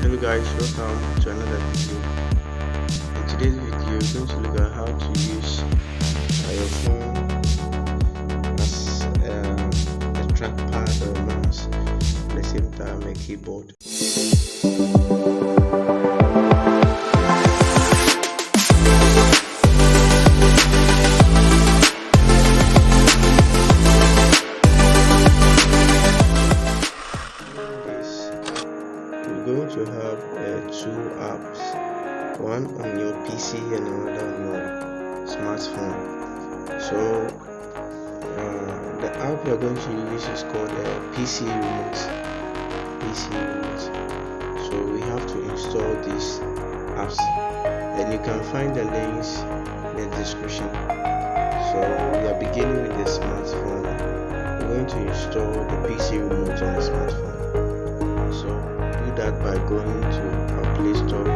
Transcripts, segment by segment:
Hello guys, welcome to another video. In today's video, we're going to look at how to use your phone as a trackpad or a mouse, at the same time a keyboard. Going to have two apps, one on your PC and another on your smartphone. So the app you're going to use is called PC Remote. So we have to install these apps, and you can find the links in the description. So we are beginning with the smartphone. We're going to install the PC Remote on the smartphone. So that by going to our Play Store.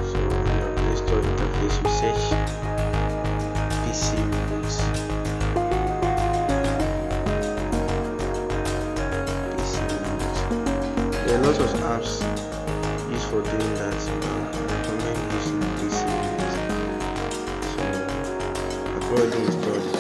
So in our Play Store interface, you search PC Remote. There are lots of apps used for doing that, but I recommend using PC Remote. So I've already installed it.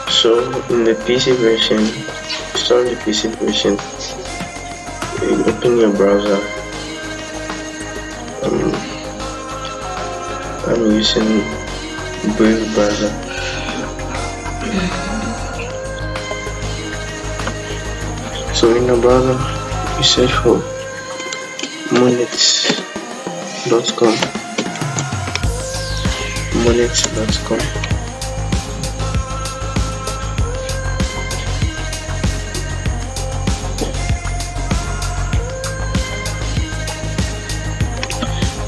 So in the PC version, install the PC version, you open your browser. I'm using Brave browser. So in the browser, you search for Monect.com. Monect.com.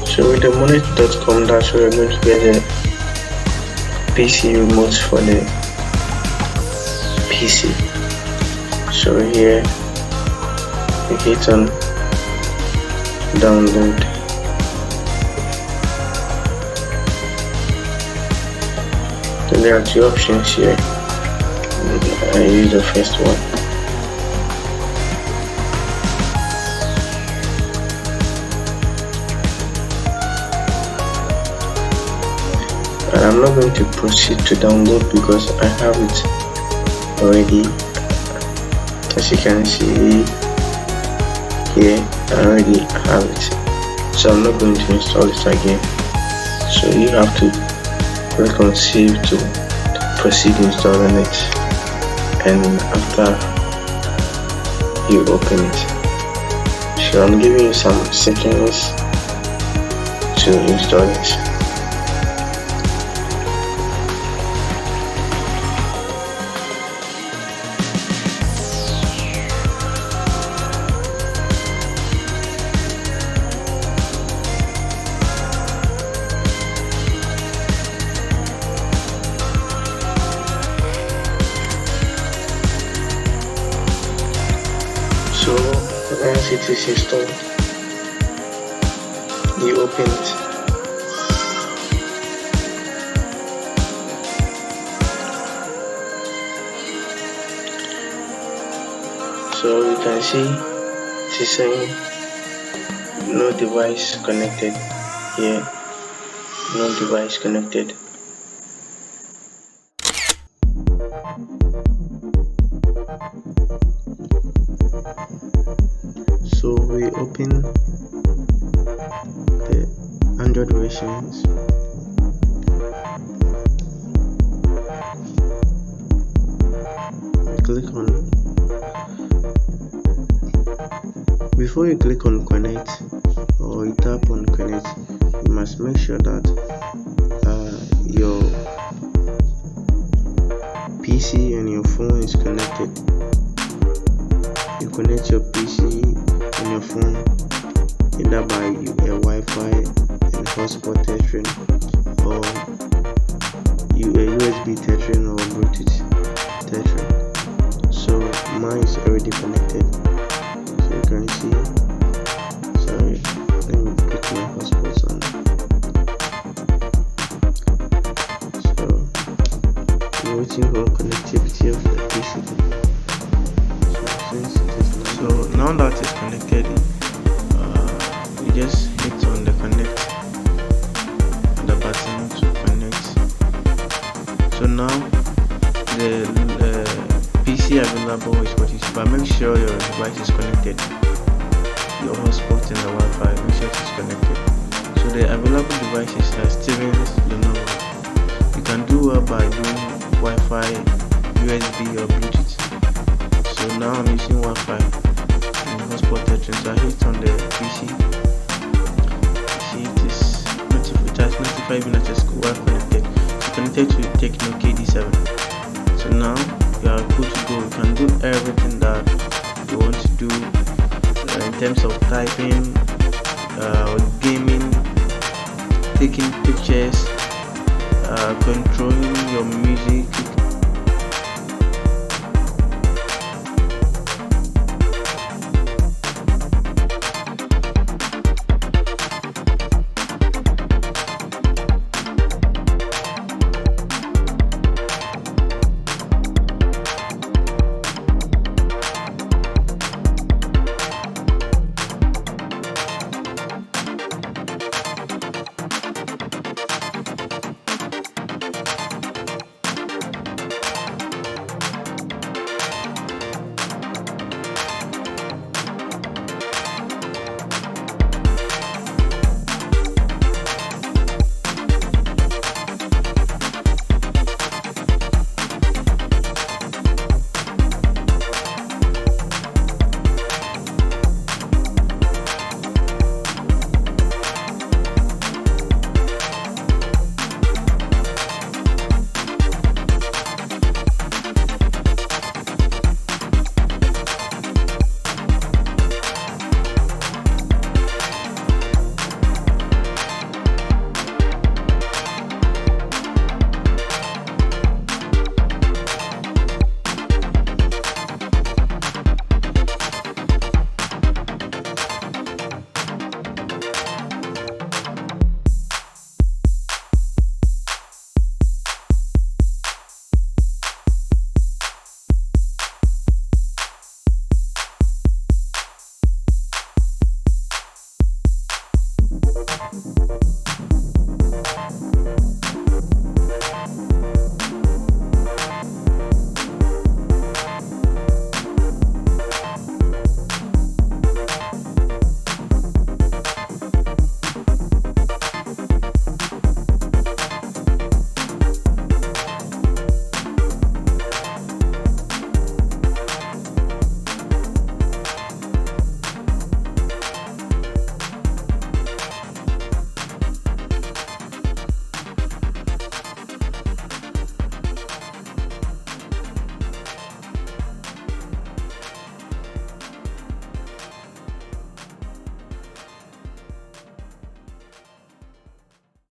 So with the Monect.com, that's where we're going to get the PC remote for the PC. So here we hit on download. Then there are two options here. I use the first one. And I'm not going to proceed to download because I have it already. As you can see, Here I already have it, so I'm not going to install it again. So you have to click on save to proceed installing it, and after you open it. So I'm giving you some seconds to install it. So once it is installed, you open it. So you can see it is saying no device connected here, no device connected. So we open the Android versions. Click on, before you click on connect or you tap on connect, you must make sure that your PC and your phone is connected. You connect your PC and your phone either by a Wi-Fi and hotspot tethering, or a USB tethering or Bluetooth tethering. So mine is already connected, so you can see. Sorry, let me put my hotspots on. So I'm waiting for connectivity of the PC. So now that it's connected, you just hit on the connect, the button to connect. So now the PC available is what is, but make sure your device is connected, your hotspot and the Wi-Fi, make sure it is connected. So the available devices are Stevens, Lenovo. You can do by doing Wi-Fi, USB or Bluetooth. So now I'm using Wi-Fi and hotspot tethering, so I hit on the PC. See, it has notified even that it's well connected. So connected to Techno KD7. So now you are good to go. You can do everything that you want to do in terms of typing, gaming, taking pictures, controlling your music.